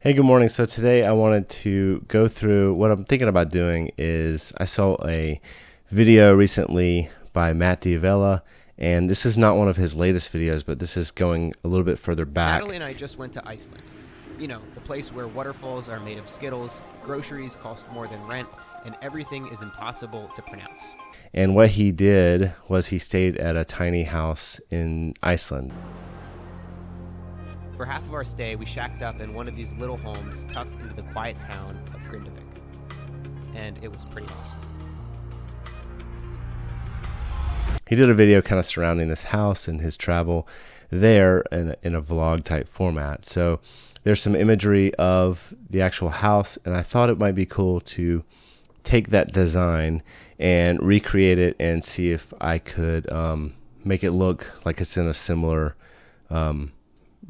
Hey, good morning. So today I wanted to go through what I'm thinking about doing is I saw a video recently by Matt D'Avella, and this is not one of his latest videos, but this is going a little bit further back. Natalie and I just went to Iceland. You know, the place where waterfalls are made of Skittles, groceries cost more than rent, and everything is impossible to pronounce. And what he did was he stayed at a tiny house in Iceland. For half of our stay, we shacked up in one of these little homes tucked into the quiet town of Grindavik. And it was pretty awesome. He did a video kind of surrounding this house and his travel there in a vlog type format. So there's some imagery of the actual house, and I thought it might be cool to take that design and recreate it and see if I could make it look like it's in a similar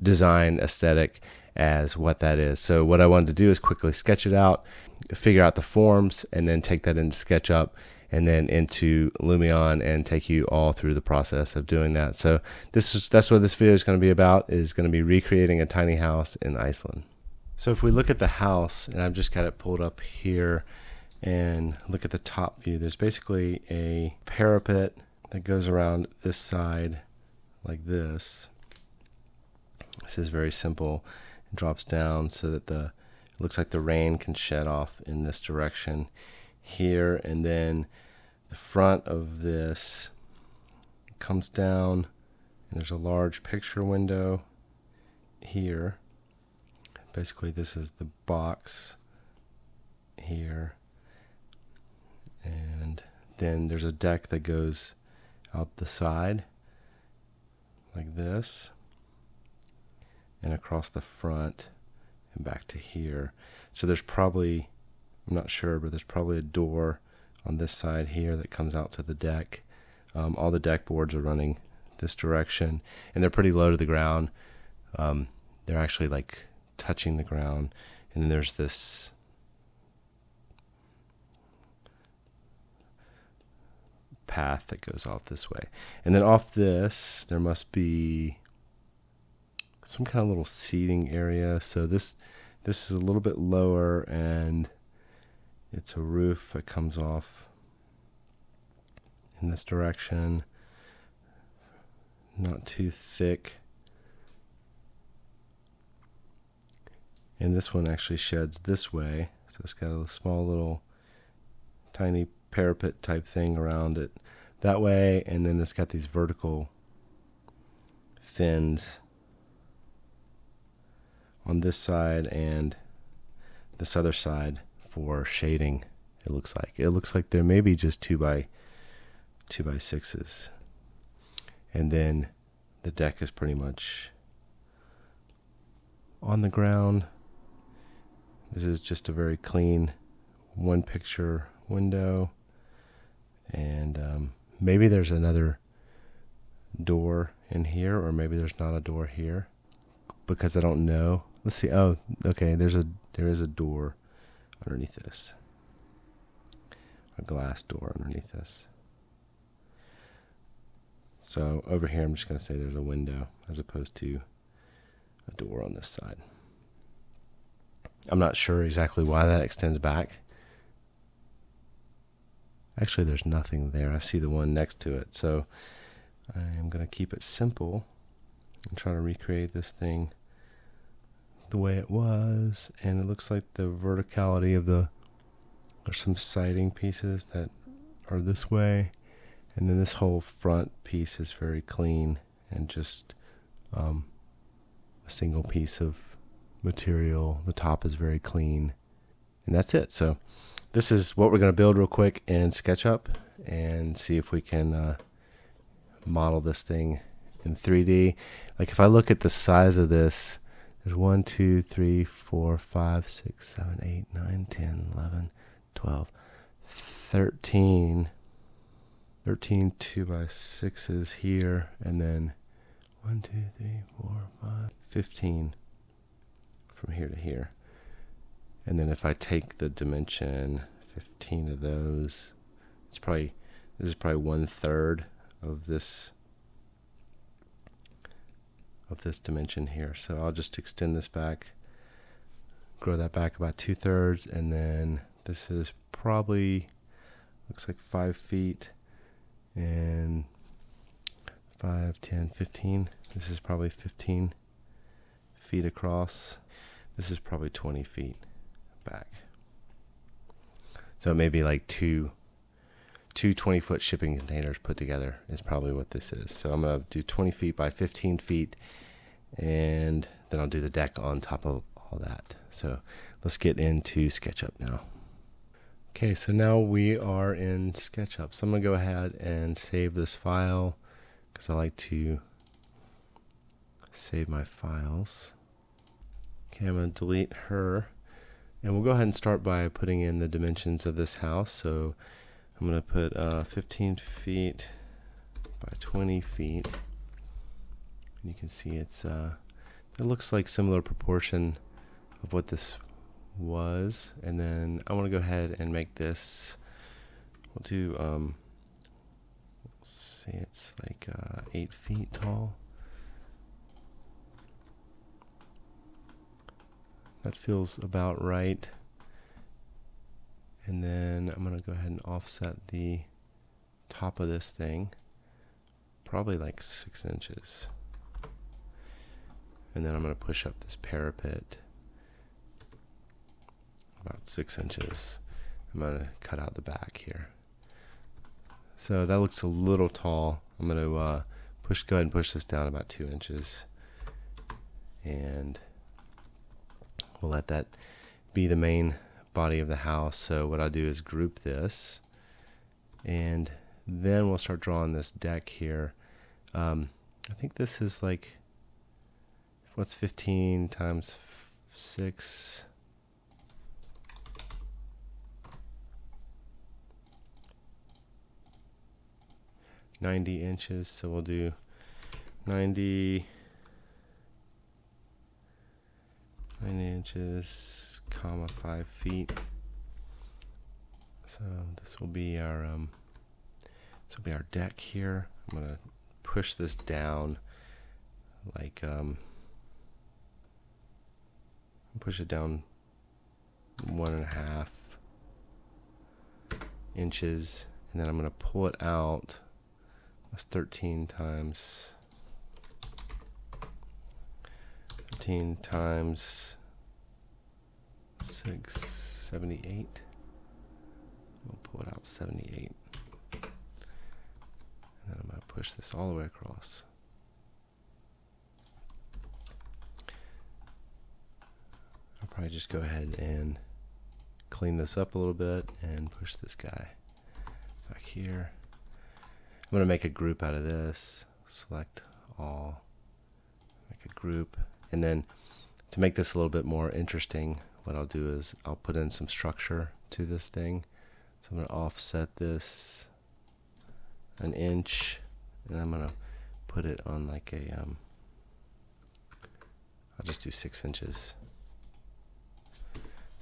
design aesthetic as what that is. So what I wanted to do is quickly sketch it out, figure out the forms, and then take that into SketchUp and then into Lumion and take you all through the process of doing that. So that's what this video is going to be about, is going to be recreating a tiny house in Iceland. So if we look at the house, and I've just got it pulled up here, and look at the top view, there's basically a parapet that goes around this side like this. This is very simple. It drops down so that it looks like the rain can shed off in this direction here, and then the front of this comes down, and there's a large picture window here. Basically, this is the box here, and then there's a deck that goes out the side like this, and across the front and back to here. So there's probably, I'm not sure, but there's probably a door on this side here that comes out to the deck. All the deck boards are running this direction, and they're pretty low to the ground. They're actually like touching the ground, and then there's this path that goes off this way. And then off this, there must be some kind of little seating area. So this is a little bit lower, and it's a roof that comes off in this direction, not too thick. And this one actually sheds this way, so it's got a small little tiny parapet type thing around it that way, and then it's got these vertical fins on this side and this other side for shading. It looks like there may be just 2x6s, and then the deck is pretty much on the ground. This is just a very clean one picture window, and maybe there's another door in here, or maybe there's not a door here, because I don't know. Let's see. Oh, okay. There is a door underneath this. A glass door underneath this. So over here, I'm just going to say there's a window as opposed to a door on this side. I'm not sure exactly why that extends back. Actually, there's nothing there. I see the one next to it. So I am going to keep it simple and try to recreate this thing the way it was. And it looks like the verticality of there's some siding pieces that are this way, and then this whole front piece is very clean and just a single piece of material. The top is very clean, and that's it. So this is what we're going to build real quick in SketchUp and see if we can model this thing in 3D. Like if I look at the size of this, there's 1, 2, 3, 4, 5, 6, 7, 8, 9, 10, 11, 12, 13 2x6s here, and then 1, 2, 3, 4, 5, 15 from here to here. And then if I take the dimension, 15 of those, this is probably 1/3 of this dimension here. So I'll just extend this back grow that back about 2/3, and then this is probably, looks like 5 feet, and 5, 10, 15. This is probably 15 feet across. This is probably 20 feet back. So maybe like two 20-foot shipping containers put together is probably what this is. So I'm going to do 20 feet by 15 feet, and then I'll do the deck on top of all that. So let's get into SketchUp now. Okay, so now we are in SketchUp. So I'm going to go ahead and save this file because I like to save my files. Okay, I'm going to delete her. And we'll go ahead and start by putting in the dimensions of this house. So I'm going to put 15 feet by 20 feet. And you can see it looks like similar proportion of what this was. And then I want to go ahead and make this, we'll do, let's see, it's like 8 feet tall. That feels about right. And then I'm going to go ahead and offset the top of this thing, probably like 6 inches. And then I'm going to push up this parapet about 6 inches. I'm going to cut out the back here. So that looks a little tall. I'm going to go ahead and push this down about 2 inches. And we'll let that be the main body of the house. So what I'll do is group this, and then we'll start drawing this deck here. I think this is like, what's 15 times 6? 90 inches. So we'll do 90 inches, comma 5 feet. So this will be our deck here. I'm gonna push this down, like push it down 1.5 inches, and then I'm gonna pull it out. That's 13 times 6, 78. We'll pull it out 78. And then I'm going to push this all the way across. I'll probably just go ahead and clean this up a little bit and push this guy back here. I'm going to make a group out of this. Select all. Make a group. And then to make this a little bit more interesting, what I'll do is I'll put in some structure to this thing. So I'm going to offset this 1 inch, and I'm going to put it on like a, I'll just do 6 inches.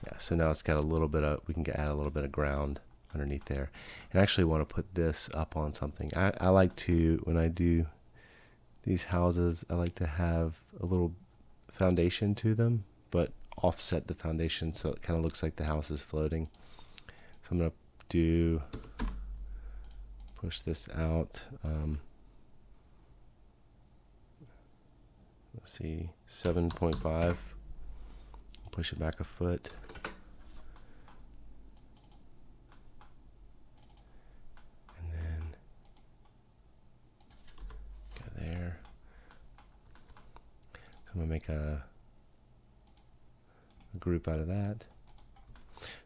Yeah, so now it's got a little bit of, we can add a little bit of ground underneath there. And I actually want to put this up on something. I like to, when I do these houses, I like to have a little foundation to them, but offset the foundation so it kind of looks like the house is floating. So I'm going to push this out. Let's see, 7.5. Push it back a foot. And then go there. So I'm going to make a group out of that.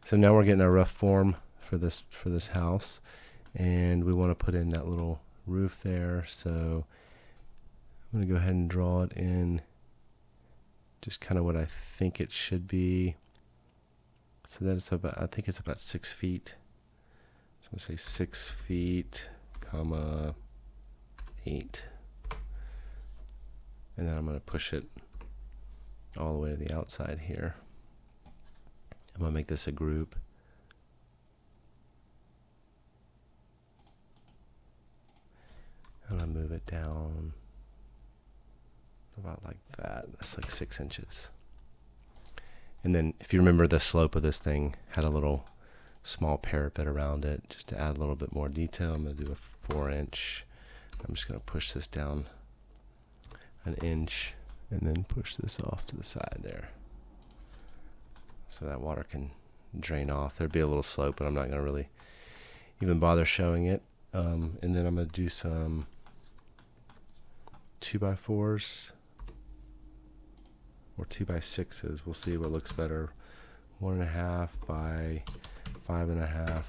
So now we're getting a rough form for this house, and we want to put in that little roof there. So I'm going to go ahead and draw it in just kind of what I think it should be. So that's about, I think it's about 6 feet. So I'm going to say 6 feet, comma 8. And then I'm going to push it all the way to the outside here. I'm going to make this a group. I'm going to move it down about like that. That's like 6 inches. And then if you remember, the slope of this thing had a little small parapet around it, just to add a little bit more detail. I'm going to do a 4-inch. I'm just going to push this down an inch and then push this off to the side there, so that water can drain off. There'd be a little slope, but I'm not going to really even bother showing it. And then I'm going to do some 2x4s or 2x6s. We'll see what looks better. 1.5 by 5.5.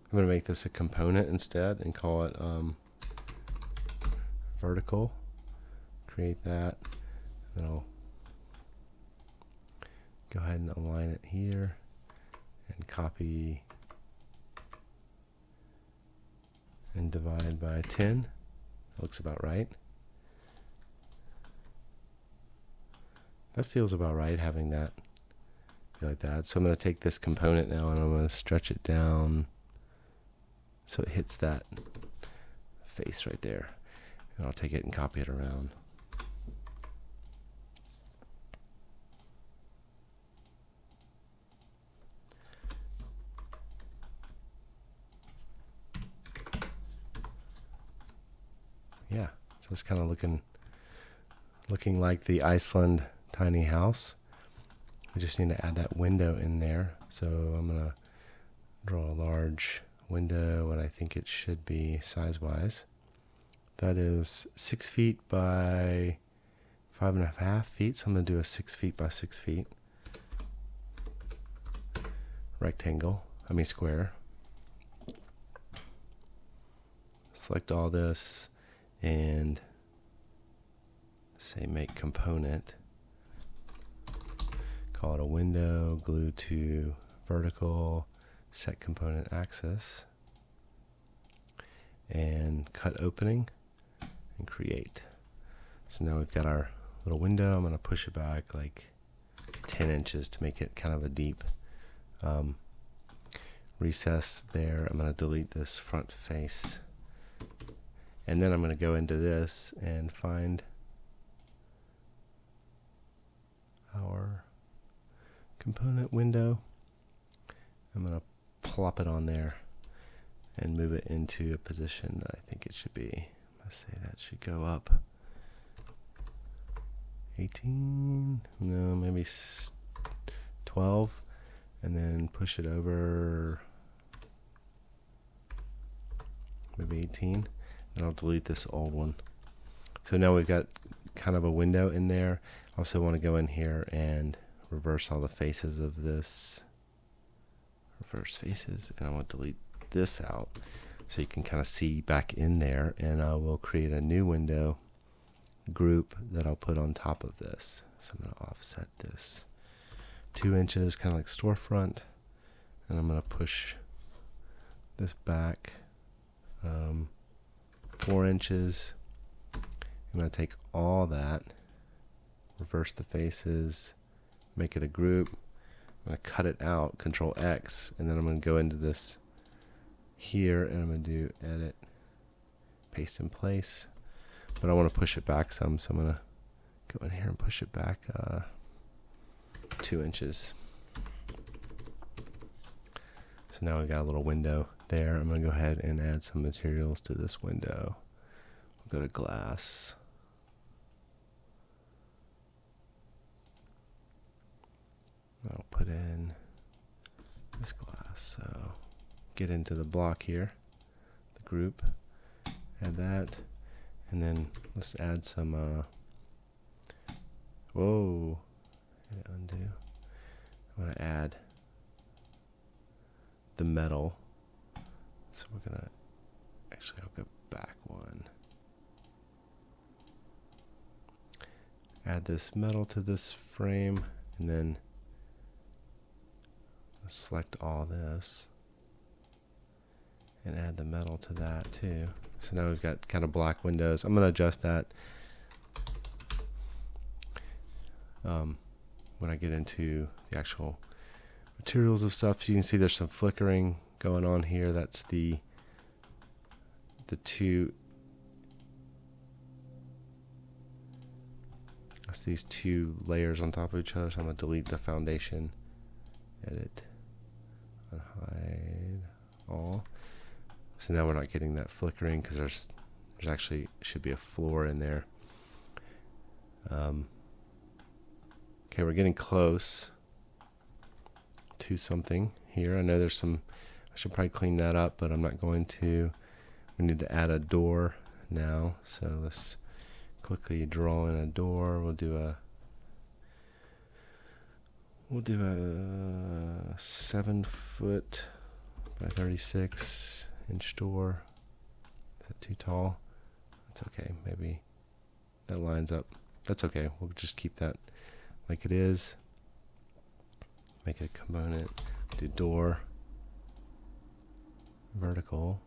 I'm going to make this a component instead and call it vertical. Create that. Then I'll go ahead and align it here and copy and divide by 10. That looks about right. That feels about right, having that be like that. So I'm going to take this component now and I'm going to stretch it down so it hits that face right there. And I'll take it and copy it around. Yeah, so it's kind of looking like the Iceland tiny house. We just need to add that window in there. So I'm going to draw a large window, what I think it should be size-wise. That is 6 feet by 5.5 feet. So I'm going to do a 6 feet by 6 feet square. Select all this and say make component. Call it a window, glue to vertical, set component axis, and cut opening and create. So now we've got our little window. I'm going to push it back like 10 inches to make it kind of a deep recess there. I'm going to delete this front face. And then I'm going to go into this and find our component window. I'm going to plop it on there and move it into a position that I think it should be. Let's say that should go up 18, no, maybe 12, and then push it over maybe 18. And I'll delete this old one. So now we've got kind of a window in there. Also want to go in here and reverse all the faces of this. Reverse faces, and I want to delete this out so you can kind of see back in there, and I will create a new window group that I'll put on top of this. So I'm going to offset this 2 inches, kind of like storefront, and I'm going to push this back 4 inches. I'm going to take all that, reverse the faces, make it a group. I'm going to cut it out, Control X, and then I'm going to go into this here, and I'm going to do edit, paste in place. But I want to push it back some, so I'm going to go in here and push it back 2 inches. So now we've got a little window there. I'm going to go ahead and add some materials to this window. We'll go to glass. I'll put in this glass. So get into the block here, the group, add that, and then let's add some, whoa, hit undo. I'm going to add the metal. So we're going to, actually I'll go back one. Add this metal to this frame, and then select all this and add the metal to that too. So now we've got kind of black windows. I'm going to adjust that when I get into the actual materials of stuff. You can see there's some flickering going on here. That's the the two. That's these two layers on top of each other. So I'm gonna delete the foundation. Edit. Hide all. So now we're not getting that flickering because there's actually should be a floor in there. Okay, we're getting close to something here. I know there's some, I should probably clean that up, but I'm not going to. We need to add a door now. So let's quickly draw in a door. We'll do a 7-foot by 36-inch door. Is that too tall? That's okay. Maybe that lines up. That's okay. We'll just keep that like it is. Make it a component. Do door. Vertical.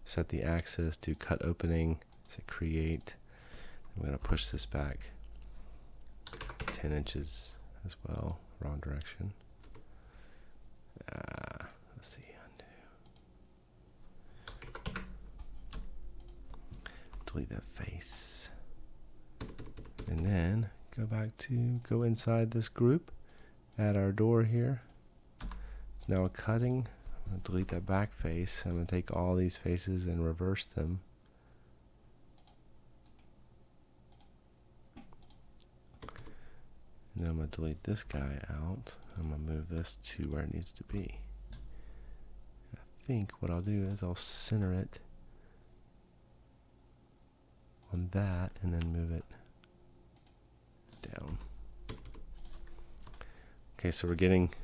Set the axis. Do cut opening. Say create. I'm going to push this back 10 inches as well. Wrong direction. Let's see. Undo. Delete that face. And then go inside this group. Add our door here. It's now cutting. I'm going to delete that back face. I'm going to take all these faces and reverse them. And then I'm going to delete this guy out. I'm going to move this to where it needs to be. I think what I'll do is I'll center it on that and then move it down. Okay, so we're getting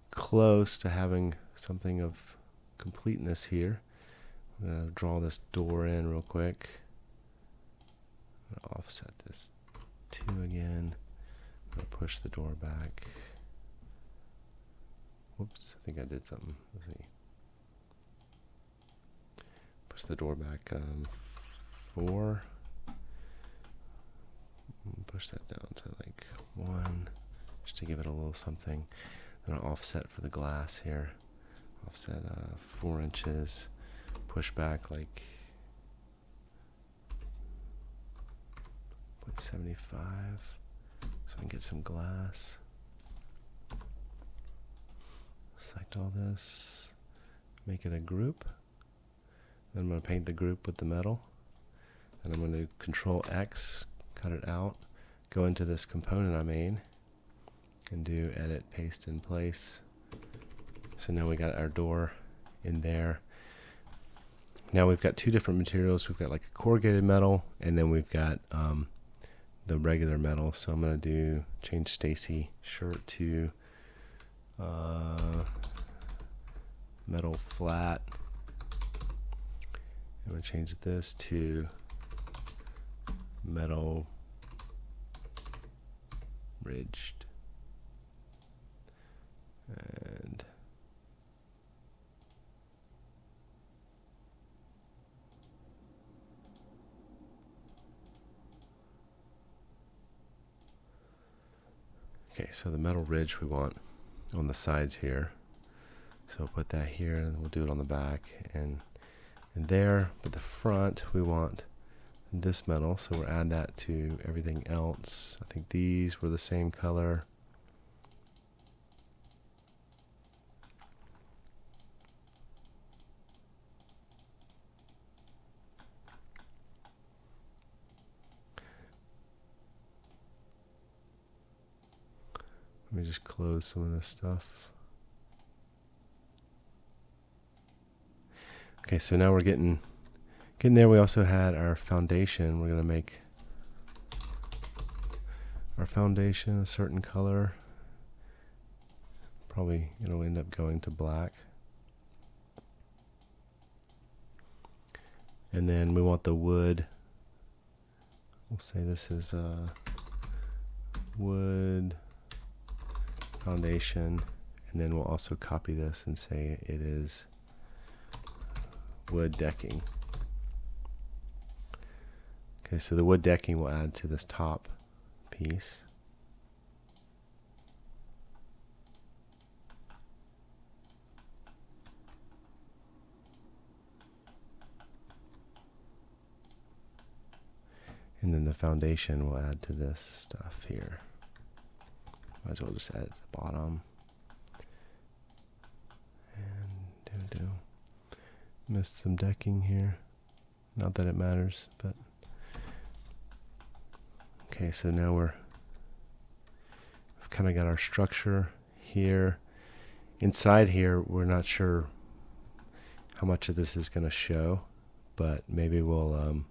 close to having something of completeness here. I'm going to draw this door in real quick. I'm going to offset this 2 again. I'm going to push the door back. Whoops, I think I did something. Let's see. Push the door back 4. Push that down to like 1, just to give it a little something. Then I'll offset for the glass here. Offset 4 inches. Push back like 0.75, so I can get some glass. Select all this. Make it a group. Then I'm going to paint the group with the metal. And I'm going to Control X. Cut it out, go into this component I made, and do edit, paste in place. So now we got our door in there. Now we've got 2 different materials. We've got like a corrugated metal, and then we've got the regular metal. So I'm going to change Stacy shirt to metal flat. I'm going to change this to metal ridged, and okay, so the metal ridge we want on the sides here, so we'll put that here and we'll do it on the back and there, but the front we want this metal, so we'll add that to everything else. I think these were the same color. Let me just close some of this stuff. Okay, so now we're getting there. We also had our foundation. We're going to make our foundation a certain color. Probably it'll end up going to black. And then we want the wood. We'll say this is wood foundation. And then we'll also copy this and say it is wood decking. Okay, so the wood decking will add to this top piece. And then the foundation we'll add to this stuff here. Might as well just add it to the bottom. And missed some decking here. Not that it matters, but okay, so now we've kind of got our structure here. Inside here, we're not sure how much of this is going to show, but maybe we'll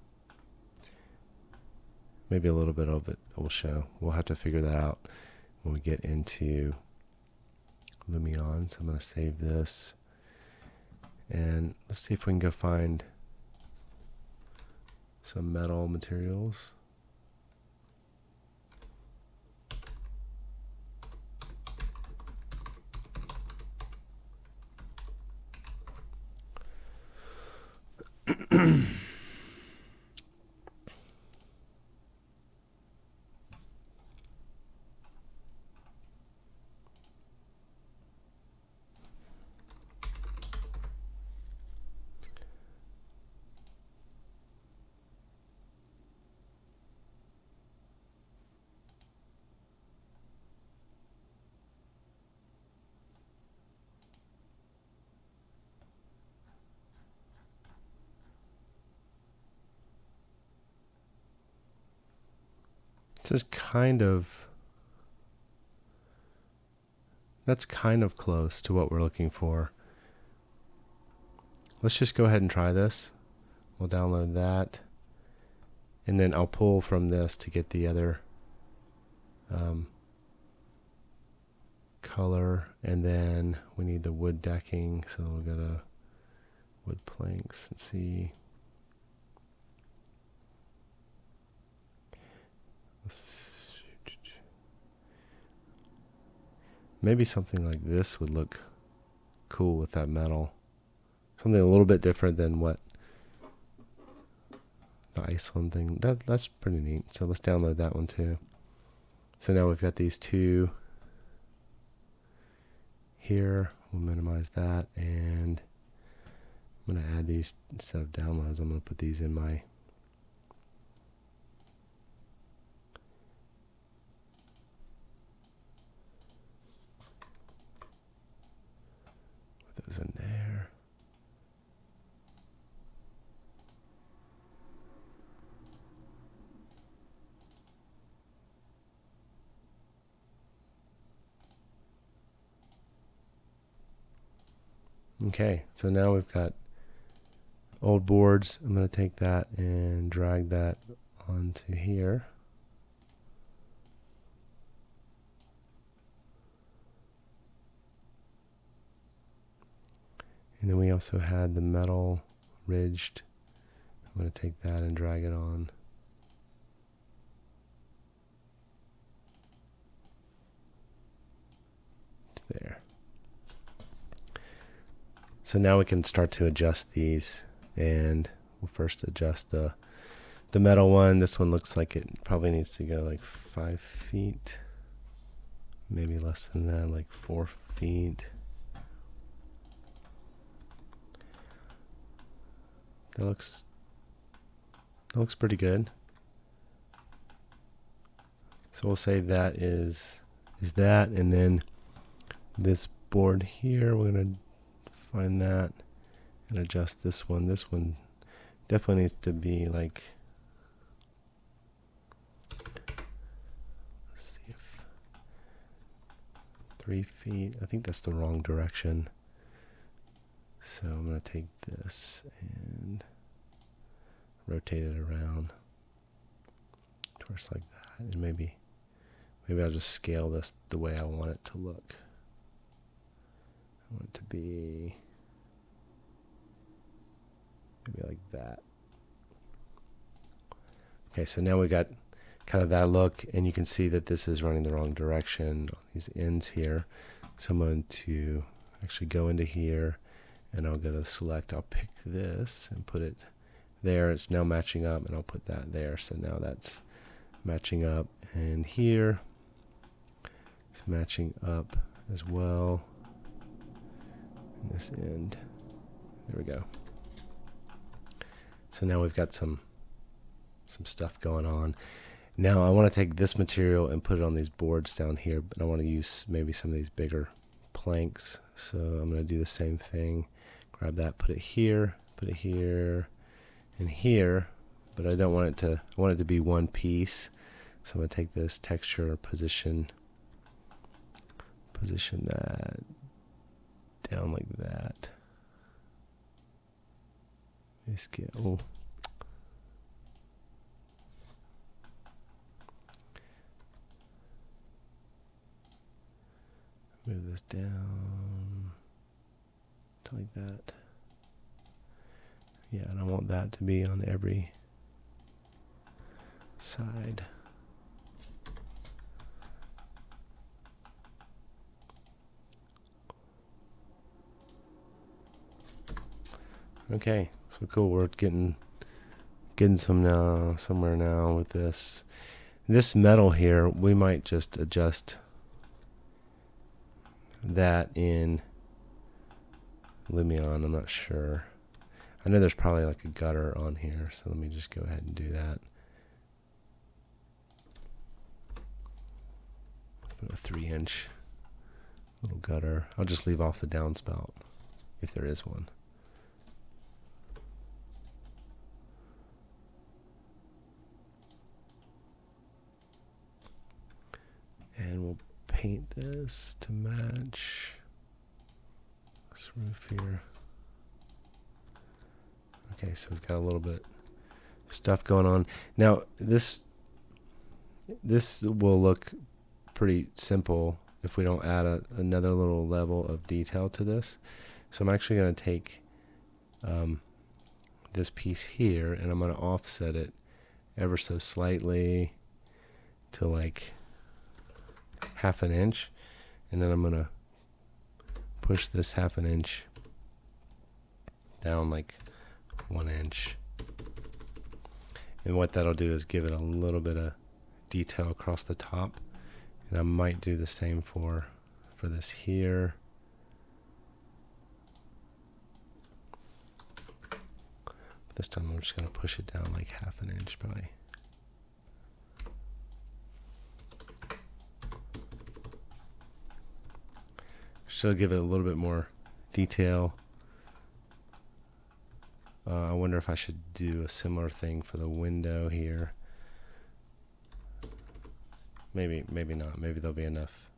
maybe a little bit of it will show. We'll have to figure that out when we get into Lumion. So I'm going to save this, and let's see if we can go find some metal materials. This is that's kind of close to what we're looking for. Let's just go ahead and try this. We'll download that, and then I'll pull from this to get the other color, and then we need the wood decking, so we'll go to wood planks and see. Maybe something like this would look cool with that metal. Something a little bit different than what the Iceland thing. That's pretty neat. So let's download that one too. So now we've got these two here. We'll minimize that, and I'm going to add these instead of downloads. I'm going to put these in my those in there. Okay, so now we've got old boards. I'm going to take that and drag that onto here. And then we also had the metal ridged. I'm going to take that and drag it on. To there. So now we can start to adjust these, and we'll first adjust the metal one. This one looks like it probably needs to go like 5 feet, maybe less than that, like 4 feet. That looks pretty good. So we'll say that is that, and then this board here, we're gonna find that and adjust this one. This one definitely needs to be like, let's see if 3 feet. I think that's the wrong direction. So I'm going to take this and rotate it around towards like that, and maybe I'll just scale this the way I want it to look. I want it to be maybe like that. Okay, so now we got kind of that look, and you can see that this is running the wrong direction on these ends here. So I'm going to actually go into here, and I'll go to select. I'll pick this and put it there. It's now matching up, and I'll put that there. So now that's matching up, and here it's matching up as well. And this end, there we go. So now we've got some some stuff going on. Now I want to take this material and put it on these boards down here, but I want to use maybe some of these bigger planks. So I'm going to do the same thing. Grab that, put it here, and here, but I don't want it to, I want it to be one piece. So I'm going to take this texture, position that down like that. Just get, oh. Move this down to like that. Yeah, and I want that to be on every side. Okay, so cool. We're getting some now, somewhere now with this. This metal here, we might just adjust that in Lumion. I'm not sure. I know there's probably like a gutter on here, so let me just go ahead and do that. Put a 3-inch little gutter. I'll just leave off the downspout if there is one. And we'll paint this to match this roof here. Okay, so we've got a little bit of stuff going on. Now this will look pretty simple if we don't add another little level of detail to this. So I'm actually going to take this piece here and I'm going to offset it ever so slightly to like 1/2 inch, and then I'm going to push this 1/2 inch down like 1 inch. And what that'll do is give it a little bit of detail across the top. And I might do the same for this here. But this time I'm just going to push it down like 1/2 inch probably. Should give it a little bit more detail. I wonder if I should do a similar thing for the window here. Maybe not. Maybe there'll be enough.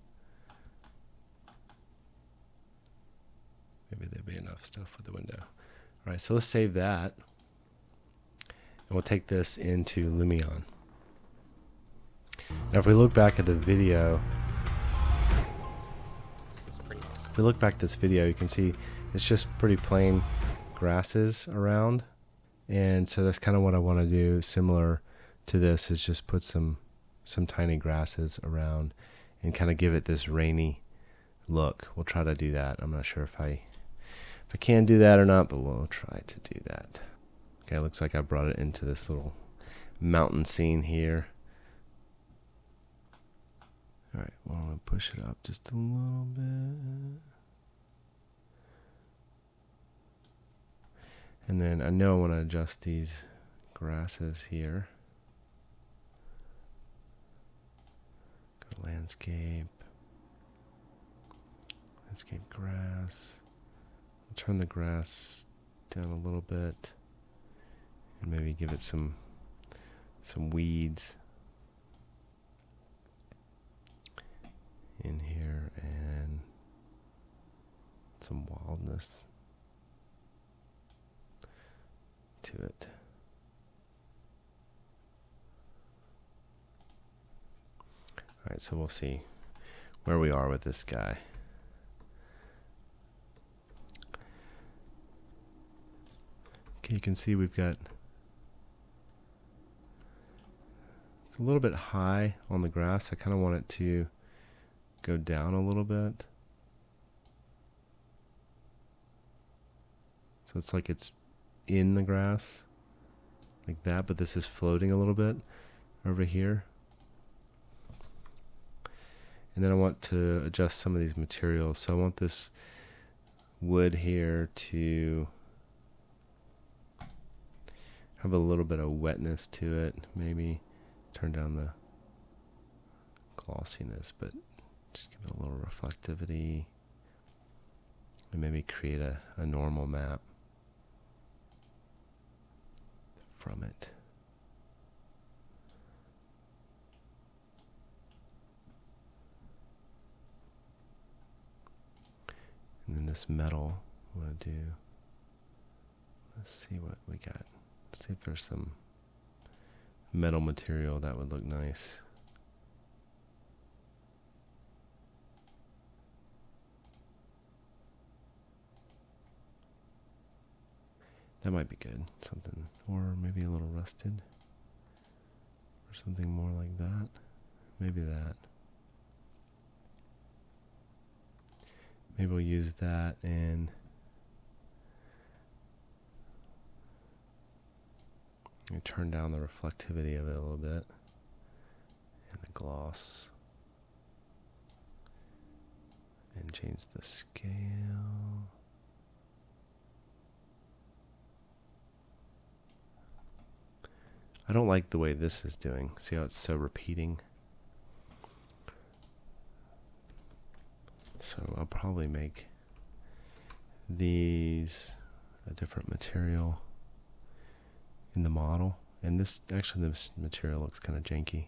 Maybe there'll be enough stuff with the window. All right, so let's save that. And we'll take this into Lumion. Now, if we look back at the video, if we look back at this video, you can see it's just pretty plain grasses around. And so that's kind of what I want to do, similar to this, is just put some tiny grasses around and kind of give it this rainy look. We'll try to do that. I'm not sure if I can do that or not, but we'll try to do that. Okay, looks like I brought it into this little mountain scene here. All right, well, I'm going to push it up just a little bit. And then I know I want to adjust these grasses here. Go to landscape grass. I'll turn the grass down a little bit and maybe give it some weeds in here and some wildness to it. All right, so we'll see where we are with this guy. Okay, you can see we've got, it's a little bit high on the grass. I kind of want it to go down a little bit. So it's like it's in the grass like that, but this is floating a little bit over here. And then I want to adjust some of these materials. So I want this wood here to, have a little bit of wetness to it. Maybe turn down the glossiness, but just give it a little reflectivity. And maybe create a normal map from it. And then this metal, I'm going to do, let's see what we got. Let's see if there's some metal material that would look nice. That might be good. Something, or maybe a little rusted. Or something more like that. Maybe that. Maybe we'll use that and turn down the reflectivity of it a little bit. And the gloss. And change the scale. I don't like the way this is doing. See how it's so repeating? So I'll probably make these a different material in the model. And this material looks kind of janky.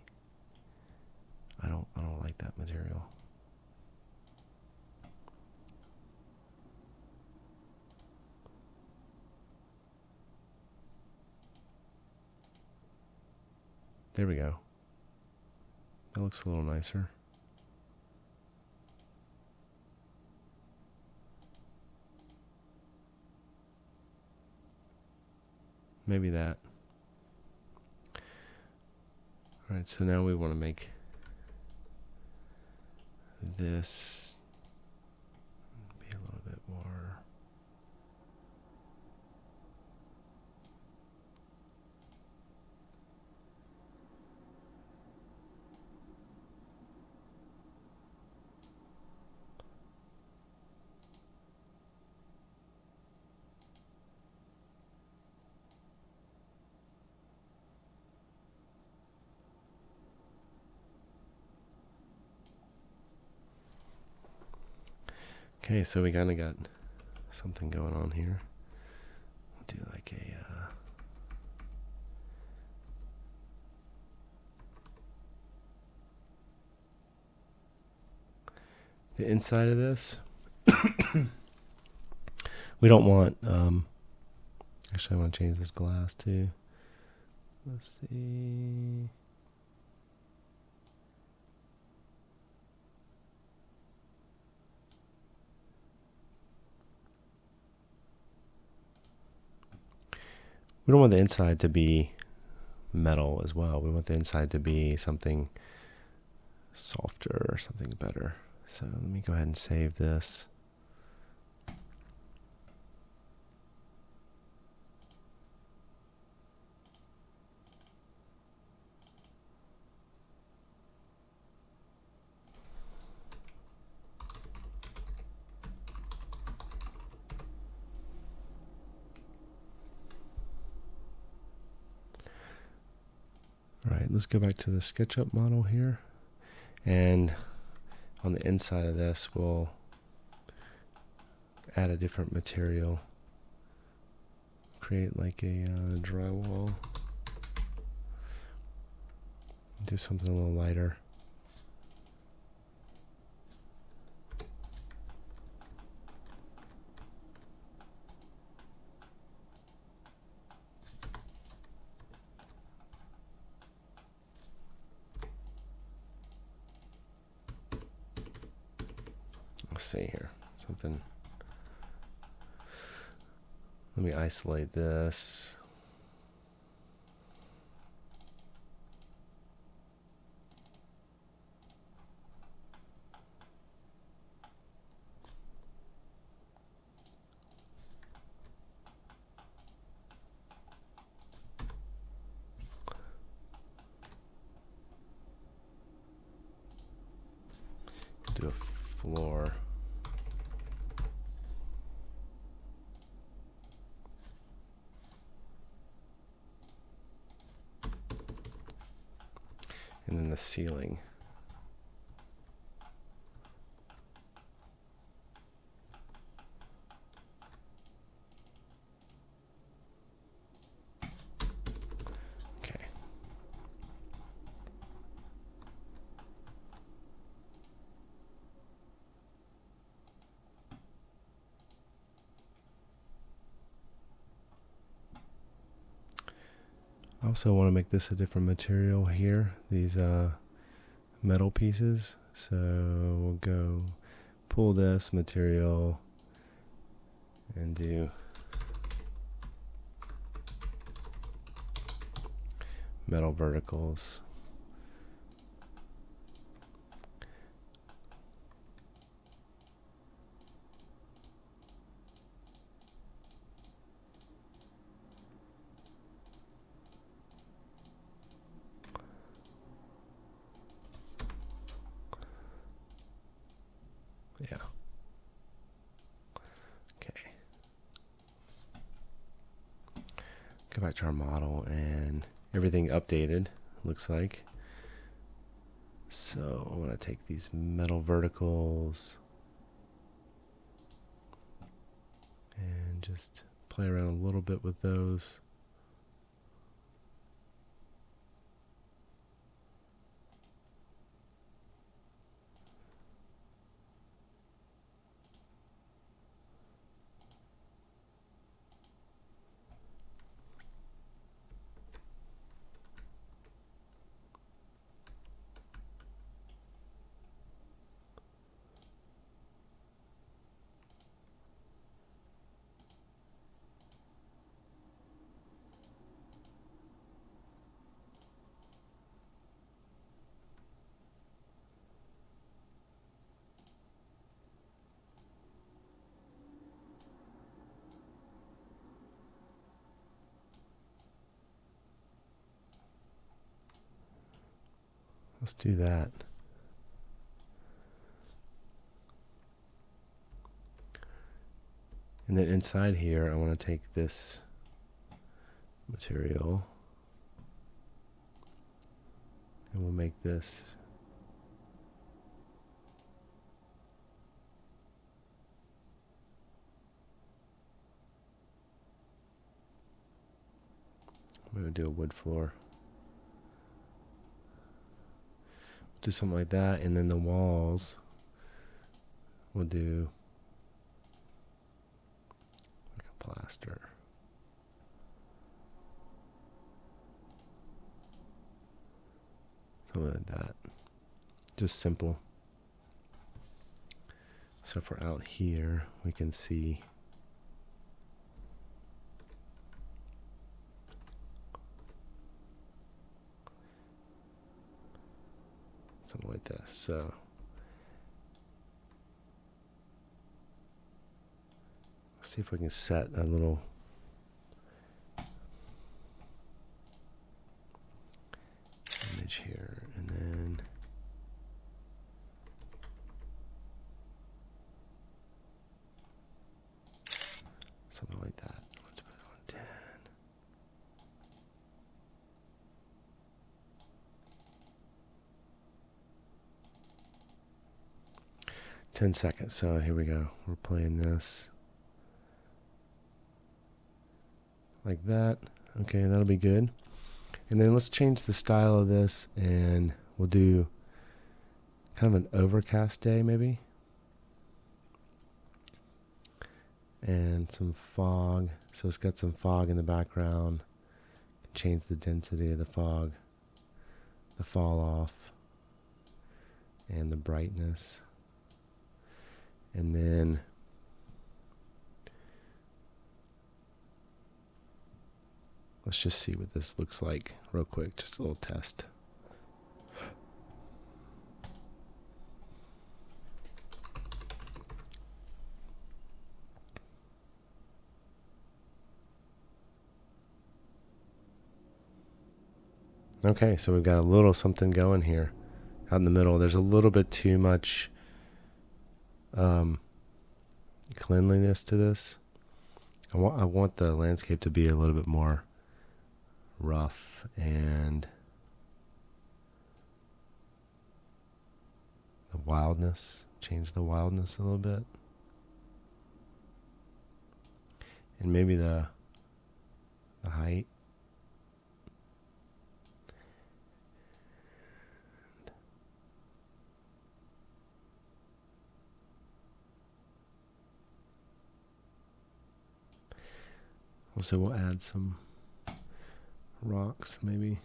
I don't like that material. There we go. That looks a little nicer. Maybe that. Alright, so now we want to make this be a little bit more. Okay, so we kind of got something going on here. We'll do like the inside of this. We don't want, actually I want to change this glass too. Let's see. We don't want the inside to be metal as well. We want the inside to be something softer or something better. So let me go ahead and save this. All right, let's go back to the SketchUp model here. And on the inside of this, we'll add a different material. Create like a drywall. Do something a little lighter. Let's see here, something. Let me isolate this. Do a floor. And then the ceiling. Okay. I also want to make this a different material here, these metal pieces. So we'll go pull this material and do metal verticals. Yeah. Okay. Go back to our model and everything updated, looks like. So I want to take these metal verticals and just play around a little bit with those. Let's do that. And then inside here, I want to take this material and we'll make this I'm going to do a wood floor. Do something like that, and then the walls we'll do like a plaster. Something like that. Just simple. So if we're out here, we can see something like this. So let's see if we can set a little image here, and then something like that. Let's put it on 10. 10 seconds. So here we go. We're playing this like that. Okay, that'll be good. And then let's change the style of this, and we'll do kind of an overcast day maybe. And some fog. So it's got some fog in the background. Change the density of the fog, the fall off, and the brightness. And then let's just see what this looks like real quick. Just a little test. Okay, so we've got a little something going here out in the middle. There's a little bit too much cleanliness to this. I want the landscape to be a little bit more rough and the wildness, change the wildness a little bit. And maybe the height. Also, we'll add some rocks, maybe.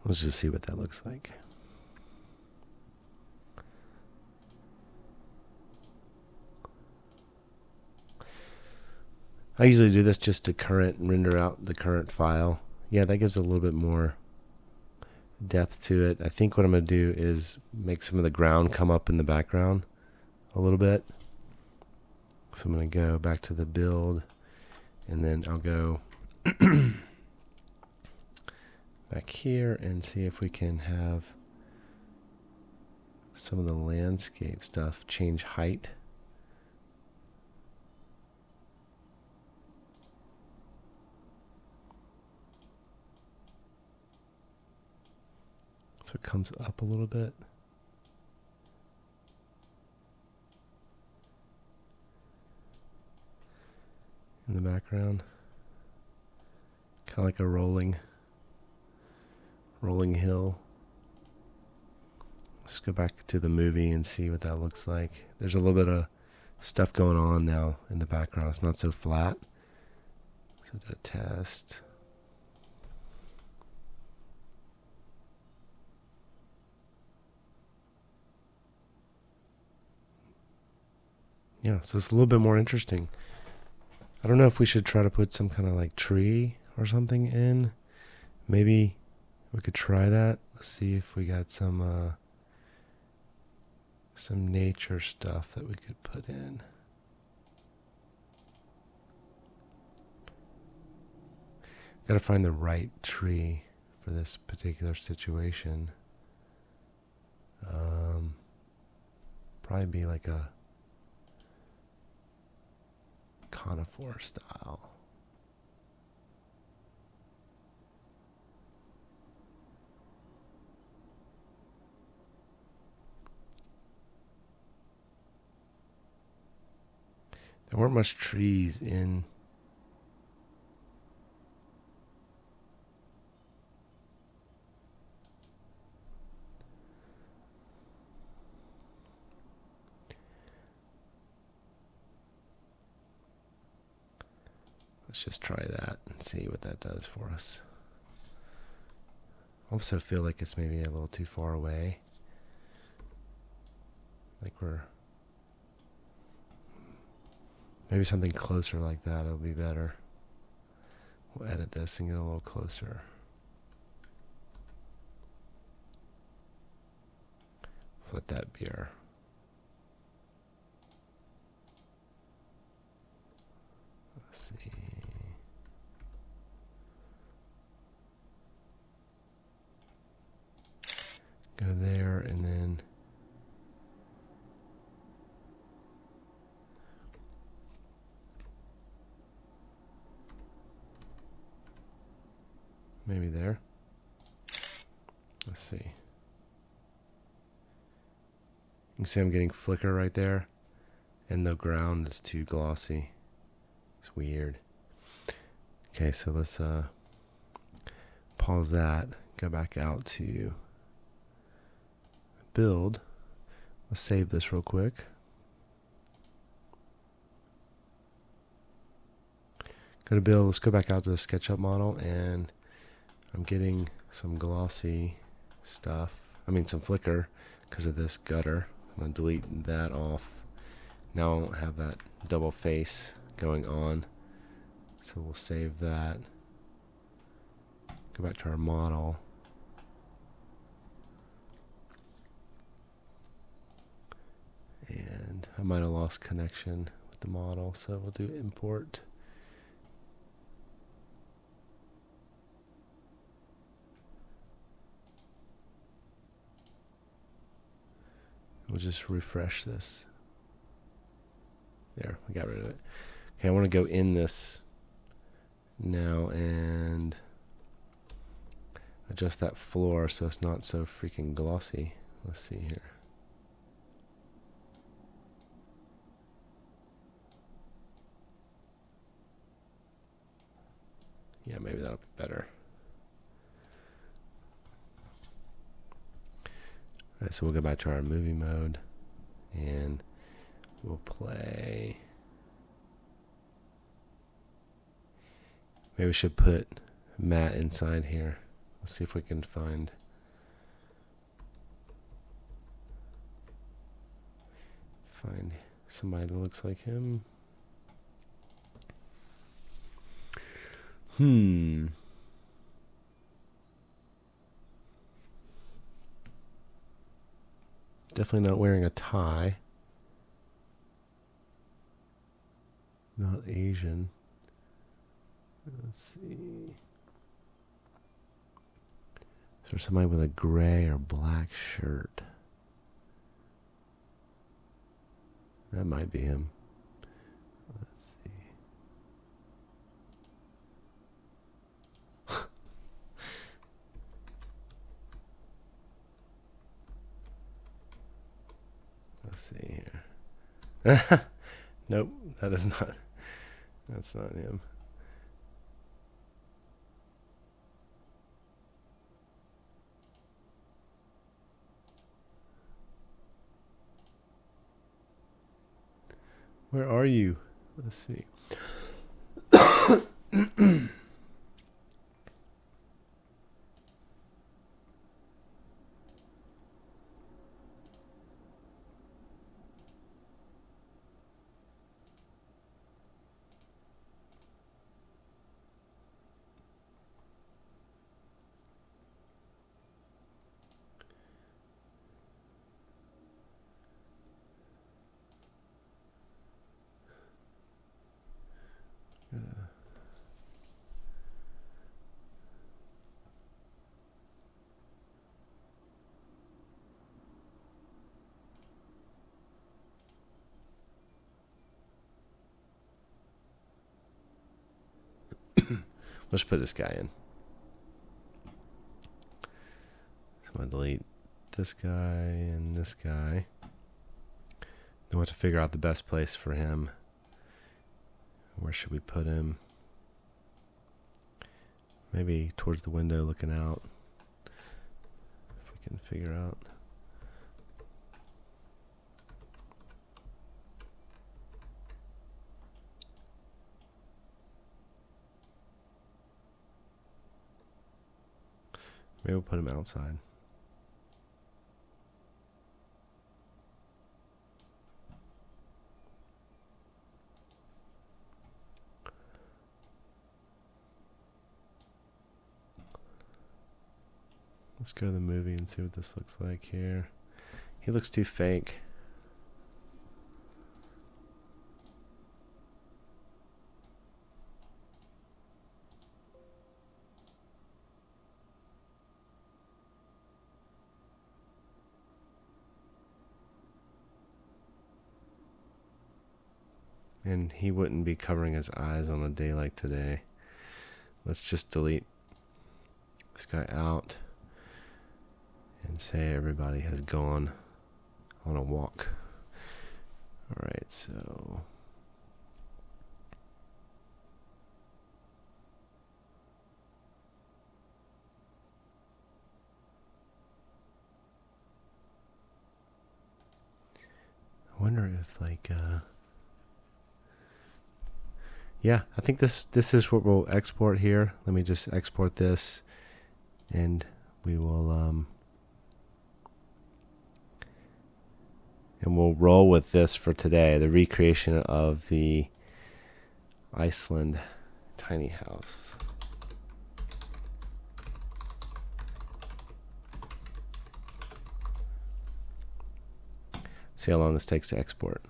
Let's just see what that looks like. I usually do this just to render out the current file. Yeah, that gives a little bit more depth to it. I think what I'm going to do is make some of the ground come up in the background a little bit. So I'm going to go back to the build, and then I'll go back here and see if we can have some of the landscape stuff change height. So it comes up a little bit. In the background. Kind of like a rolling hill. Let's go back to the movie and see what that looks like. There's a little bit of stuff going on now in the background. It's not so flat. So to test. Yeah, so it's a little bit more interesting. I don't know if we should try to put some kind of like tree or something in. Maybe we could try that. Let's see if we got some nature stuff that we could put in. Got to find the right tree for this particular situation. Probably be like a conifer style. There weren't much trees in. Let's just try that and see what that does for us. I also feel like it's maybe a little too far away. Like maybe something closer like that will be better. We'll edit this and get a little closer. Let's let that be our. Let's see. Go there and then maybe there. Let's see. You can see I'm getting flicker right there, and the ground is too glossy. It's weird. Okay, so let's pause that. Go back out to build. Let's save this real quick. Go to build. Let's go back out to the SketchUp model, and I'm getting some glossy stuff. I mean some flicker because of this gutter. I'm going to delete that off. Now I won't have that double face going on. So we'll save that. Go back to our model. And I might have lost connection with the model, so we'll do import. We'll just refresh this. There, we got rid of it. Okay, I want to go in this now and adjust that floor so it's not so freaking glossy. Let's see here. Yeah, maybe that'll be better. Alright, so we'll go back to our movie mode and we'll play. Maybe we should put Matt inside here. Let's see if we can find somebody that looks like him. Definitely not wearing a tie. Not Asian. Let's see. Is there somebody with a gray or black shirt? That might be him. Let's see. Let's see here. Nope, that is not. That's not him. Where are you? Let's see. Let's put this guy in. So I'm going to delete this guy and this guy. Then we'll have to figure out the best place for him. Where should we put him? Maybe towards the window looking out. If we can figure out. Maybe we'll put him outside. Let's go to the movie and see what this looks like here. He looks too fake. And he wouldn't be covering his eyes on a day like today. Let's just delete this guy out and say everybody has gone on a walk. Alright, so I wonder if yeah, I think this is what we'll export here. Let me just export this and we will and we'll roll with this for today, the recreation of the Iceland tiny house. See how long this takes to export.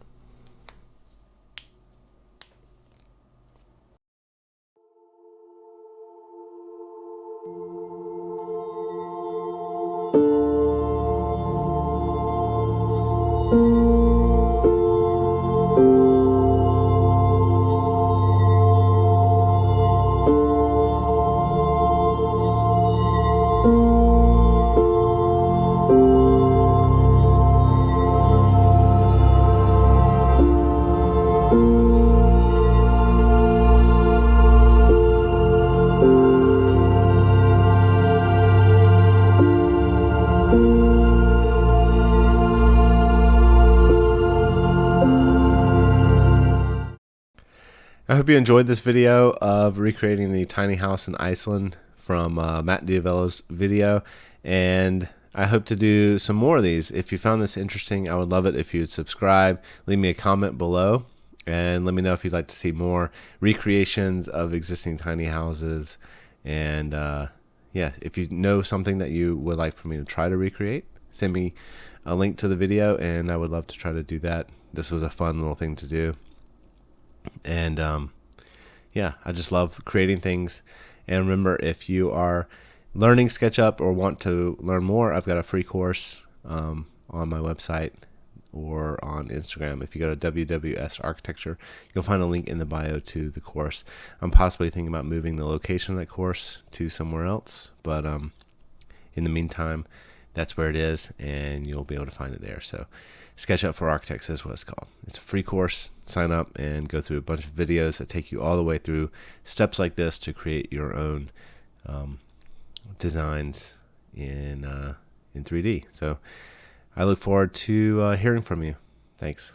I hope you enjoyed this video of recreating the tiny house in Iceland from Matt Diavella's video, and I hope to do some more of these. If you found this interesting, I would love it if you would subscribe, leave me a comment below, and let me know if you'd like to see more recreations of existing tiny houses. And yeah, if you know something that you would like for me to try to recreate, send me a link to the video, and I would love to try to do that. This was a fun little thing to do. And yeah, I just love creating things. And remember, if you are learning SketchUp or want to learn more, I've got a free course on my website or on Instagram. If you go to WWS Architecture, you'll find a link in the bio to the course. I'm possibly thinking about moving the location of that course to somewhere else, but in the meantime, that's where it is, and you'll be able to find it there. So SketchUp for Architects is what it's called. It's a free course. Sign up and go through a bunch of videos that take you all the way through steps like this to create your own designs in 3D. So I look forward to hearing from you. Thanks.